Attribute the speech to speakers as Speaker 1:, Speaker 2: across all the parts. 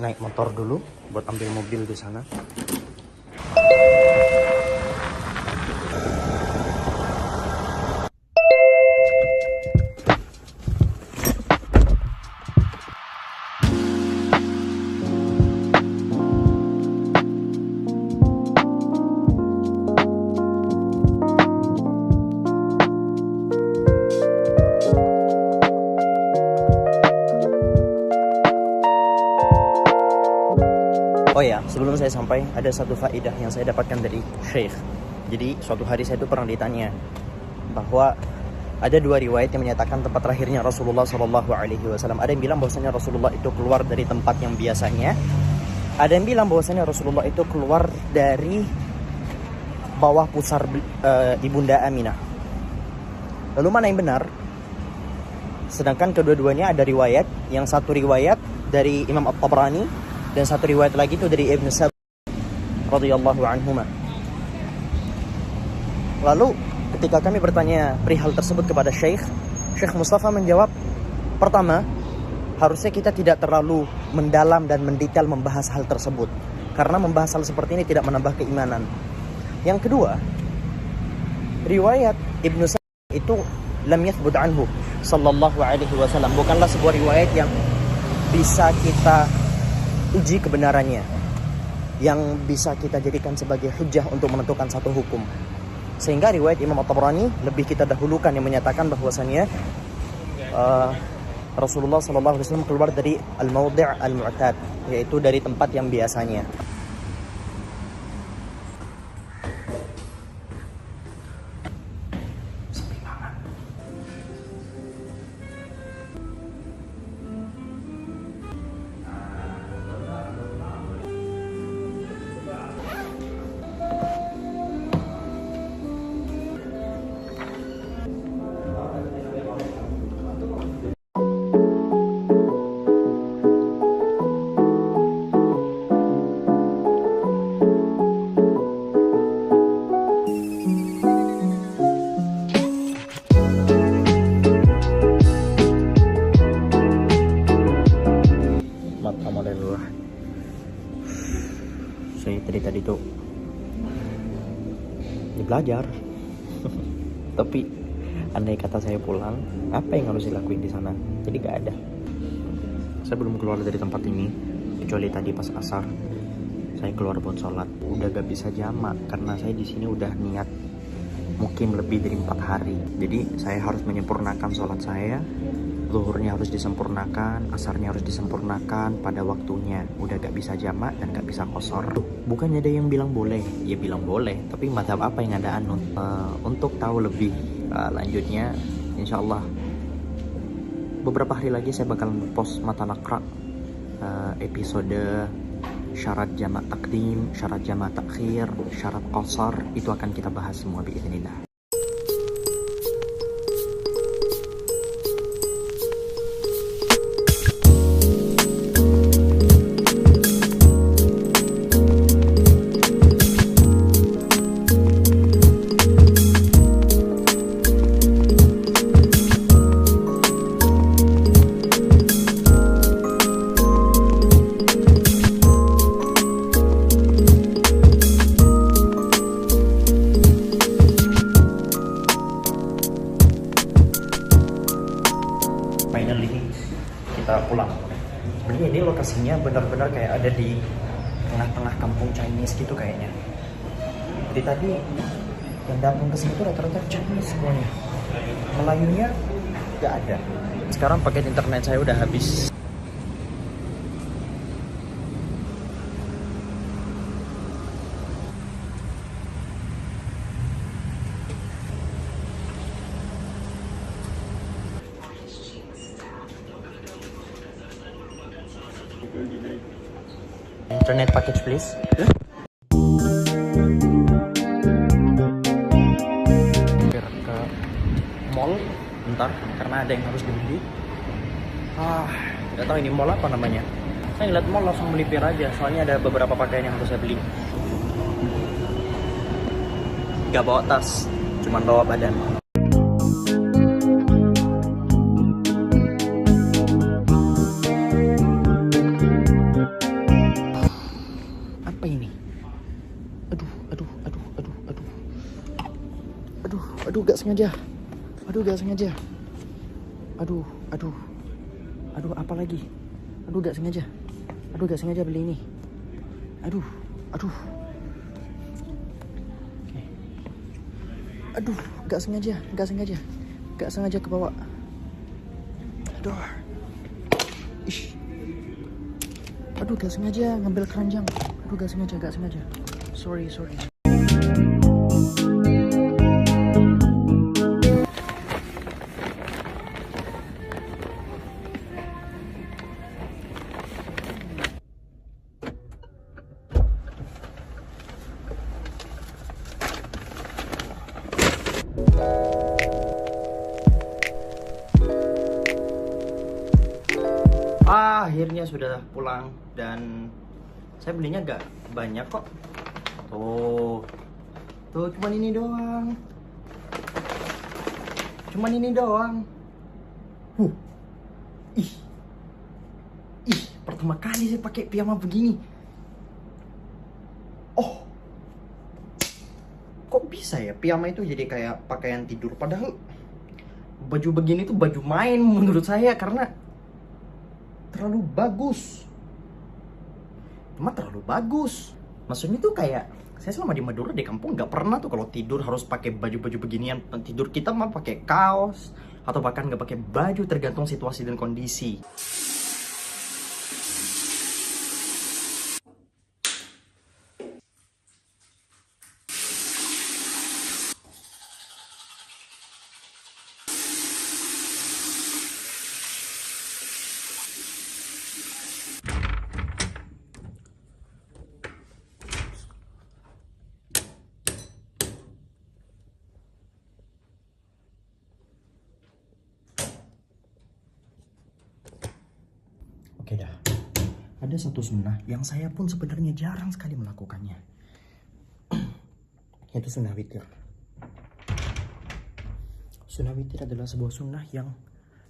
Speaker 1: naik motor dulu buat ambil mobil di sana. Oh ya, sebelum saya sampai, ada satu faedah yang saya dapatkan dari Syekh. Jadi, suatu hari saya itu pernah ditanya bahwa ada dua riwayat yang menyatakan tempat terakhirnya Rasulullah SAW. Ada yang bilang bahwasanya Rasulullah itu keluar dari tempat yang biasanya. Ada yang bilang bahwasanya Rasulullah itu keluar dari bawah pusar Ibunda Aminah. Lalu mana yang benar? Sedangkan kedua-duanya ada riwayat. Yang satu riwayat dari Imam At-Tabrani, dan satu riwayat lagi itu dari Ibn Sa'd radhiyallahu anhuma. Lalu ketika kami bertanya perihal tersebut kepada Syekh Mustafa menjawab, pertama, harusnya kita tidak terlalu mendalam dan mendetail membahas hal tersebut, karena membahas hal seperti ini tidak menambah keimanan. Yang kedua, riwayat Ibn Sa'd itu lam yathbut anhu sallallahu alaihi wasallam, bukanlah sebuah riwayat yang bisa kita uji kebenarannya, yang bisa kita jadikan sebagai hujjah untuk menentukan satu hukum. Sehingga riwayat Imam At-Tabrani lebih kita dahulukan, yang menyatakan bahwasannya Rasulullah SAW keluar dari al-mawdi' al-mu'tad, yaitu dari tempat yang biasanya. Saya tadi tuh belajar tapi andai kata saya pulang, apa yang harus dilakuin di sana? Jadi gak ada. Saya belum keluar dari tempat ini kecuali tadi pas asar saya keluar buat sholat. Udah gak bisa jamak karena saya di sini udah niat mukim lebih dari 4 hari. Jadi saya harus menyempurnakan sholat saya. Zuhurnya harus disempurnakan, asarnya harus disempurnakan pada waktunya. Udah gak bisa jamak dan gak bisa qashar. Bukannya ada yang bilang boleh, ya bilang boleh, tapi mazhab apa yang ada anut? Untuk tahu lebih lanjutnya, insya Allah beberapa hari lagi saya bakal post mata nakra episode syarat jamak takdim, syarat jamak takhir, syarat qashar. Itu akan kita bahas semua biiznillah. Finally kita pulang. Sebenarnya ini lokasinya benar-benar kayak ada di tengah-tengah kampung Chinese gitu kayaknya. Jadi tadi yang datang ke sini tuh rata-rata Chinese semuanya. Melayunya nggak ada. Sekarang paket internet saya udah habis. Internet package please. Hampir ke mall bentar karena ada yang harus dibeli. Nggak tahu ini mall apa namanya. Saya ngeliat mall langsung melipir aja, soalnya ada beberapa pakaian yang harus saya beli. Gak bawa tas, cuman bawa badan. Aduh, gak sengaja. Gak sengaja. Aduh, apa lagi? Gak sengaja. Gak sengaja beli ini. Aduh. Oke. Gak sengaja ke bawah. Aduh. Ish. Gak sengaja ngambil keranjang. Gak sengaja. Sorry. Akhirnya sudah pulang dan saya belinya gak banyak kok. Tuh cuman ini doang. Ih, pertama kali saya pakai piyama begini. Oh, kok bisa ya piyama itu jadi kayak pakaian tidur, padahal baju begini tuh baju main menurut saya karena terlalu bagus. Maksudnya tuh kayak saya selama di Madura di kampung nggak pernah tuh kalau tidur harus pakai baju-baju beginian. Tidur kita mah pakai kaos atau bahkan nggak pakai baju, tergantung situasi dan kondisi. Oke dah, ada satu sunnah yang saya pun sebenarnya jarang sekali melakukannya, yaitu sunnah witir. Sunnah witir adalah sebuah sunnah yang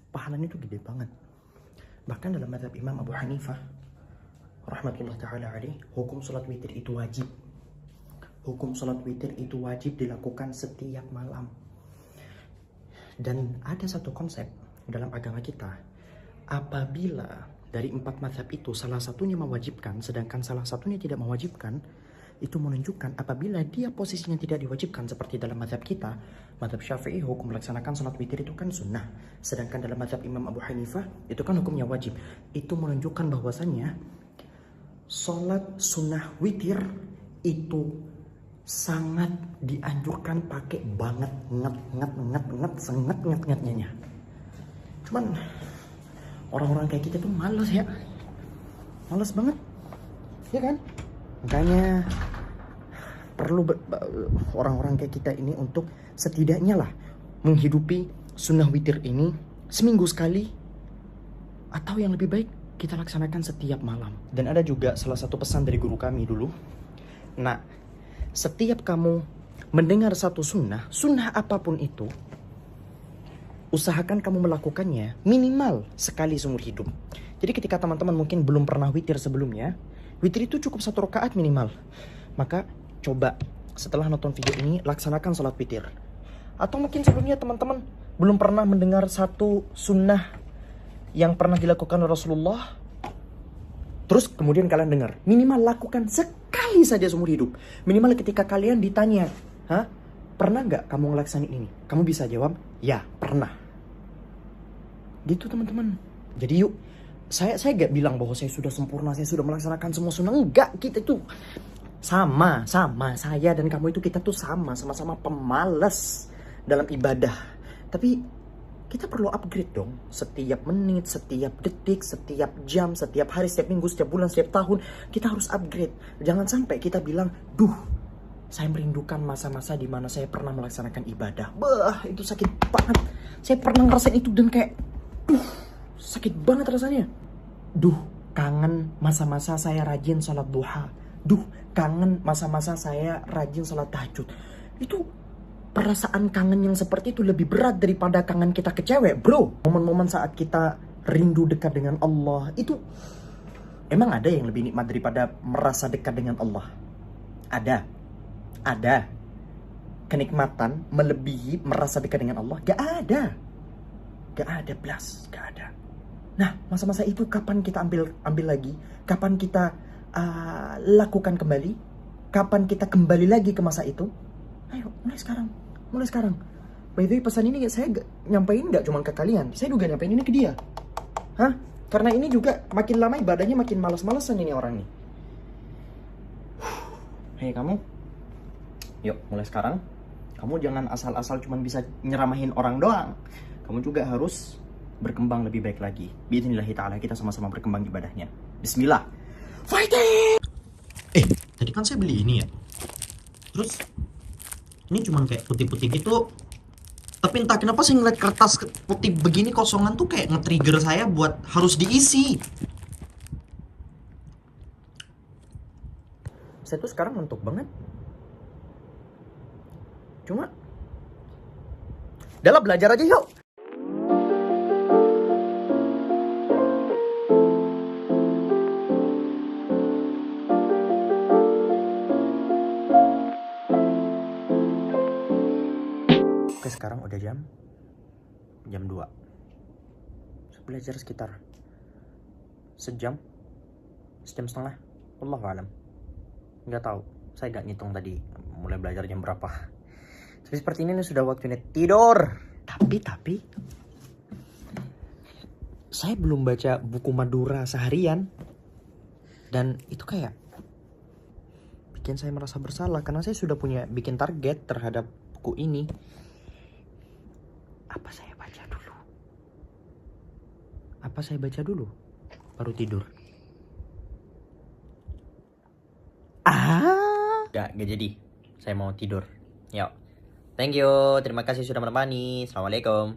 Speaker 1: pahalanya itu gede banget. Bahkan dalam mazhab Imam Abu Hanifah rahmatullah ta'ala alaih, hukum salat witir itu wajib. Hukum salat witir itu wajib dilakukan setiap malam. Dan ada satu konsep dalam agama kita, apabila dari 4 mazhab itu salah satunya mewajibkan sedangkan salah satunya tidak mewajibkan, itu menunjukkan apabila dia posisinya tidak diwajibkan, seperti dalam mazhab kita, mazhab Syafi'i, hukum melaksanakan salat witir itu kan sunnah, sedangkan dalam mazhab Imam Abu Hanifah itu kan hukumnya wajib. Itu menunjukkan bahwasannya salat sunnah witir itu sangat dianjurkan pakai banget, ngetnya. Cuman orang-orang kayak kita tuh males banget, ya kan? Makanya perlu orang-orang kayak kita ini untuk setidaknya lah menghidupi sunnah witir ini seminggu sekali, atau yang lebih baik kita laksanakan setiap malam. Dan ada juga salah satu pesan dari guru kami dulu, nah, setiap kamu mendengar satu sunnah apapun itu, usahakan kamu melakukannya minimal sekali seumur hidup. Jadi ketika teman-teman mungkin belum pernah witir sebelumnya, witir itu cukup 1 rakaat minimal. Maka coba setelah nonton video ini laksanakan sholat witir. Atau mungkin sebelumnya teman-teman belum pernah mendengar satu sunnah yang pernah dilakukan Rasulullah, terus kemudian kalian dengar, minimal lakukan sekali saja seumur hidup. Minimal ketika kalian ditanya, pernah nggak kamu ngelaksanain ini? Kamu bisa jawab, ya pernah. Gitu teman-teman. Jadi yuk, saya gak bilang bahwa saya sudah sempurna, saya sudah melaksanakan semua sunnah. Enggak, kita itu sama saya dan kamu itu, kita tuh sama-sama pemalas dalam ibadah. Tapi kita perlu upgrade dong. Setiap menit, setiap detik, setiap jam, setiap hari, setiap minggu, setiap bulan, setiap tahun, kita harus upgrade. Jangan sampai kita bilang, saya merindukan masa-masa di mana saya pernah melaksanakan ibadah. Itu sakit banget. Saya pernah ngerasain itu dan kayak, sakit banget rasanya. Kangen masa-masa saya rajin sholat duha. Kangen masa-masa saya rajin sholat tahajud. Itu perasaan kangen yang seperti itu lebih berat daripada kangen kita ke cewek, bro. Momen-momen saat kita rindu dekat dengan Allah, itu emang ada yang lebih nikmat daripada merasa dekat dengan Allah? Ada.
Speaker 2: kenikmatan melebihi merasa dekat dengan Allah? Gak ada. Gak ada, blas. Gak ada. Nah, masa-masa itu kapan kita ambil lagi? Kapan kita lakukan kembali? Kapan kita kembali lagi ke masa itu? Ayo, mulai sekarang. Mulai sekarang. By the way, pesan ini saya nyampein gak cuma ke kalian. Saya juga nyampein ini ke dia. Hah? Karena ini juga makin lama ibadahnya makin malas-malesan ini orang nih. Hei kamu, yuk mulai sekarang. Kamu jangan asal-asal cuma bisa nyeramahin orang doang. Kamu juga harus berkembang lebih baik lagi. Biidznillah ta'ala kita sama-sama berkembang ibadahnya. Bismillah. Fighting!
Speaker 1: Tadi kan saya beli ini ya. Terus ini cuma kayak putih-putih gitu. Tapi entah kenapa saya ngeliat kertas putih begini kosongan tuh kayak nge-trigger saya buat harus diisi.
Speaker 2: Saya tuh sekarang ngantuk banget. Cuma Dahlah belajar aja yuk. Oke, sekarang udah jam 2. Saya belajar sekitar sejam setengah. Wallahu alam. Nggak tahu, saya nggak ngitung tadi mulai belajar jam berapa. Jadi seperti ini sudah waktunya tidur. Tapi saya belum baca buku Madura seharian. Dan itu kayak bikin saya merasa bersalah karena saya sudah punya bikin target terhadap buku ini. Apa saya baca dulu? Baru tidur. Gak jadi. Saya mau tidur. Yuk. Thank you. Terima kasih sudah menemani. Assalamualaikum.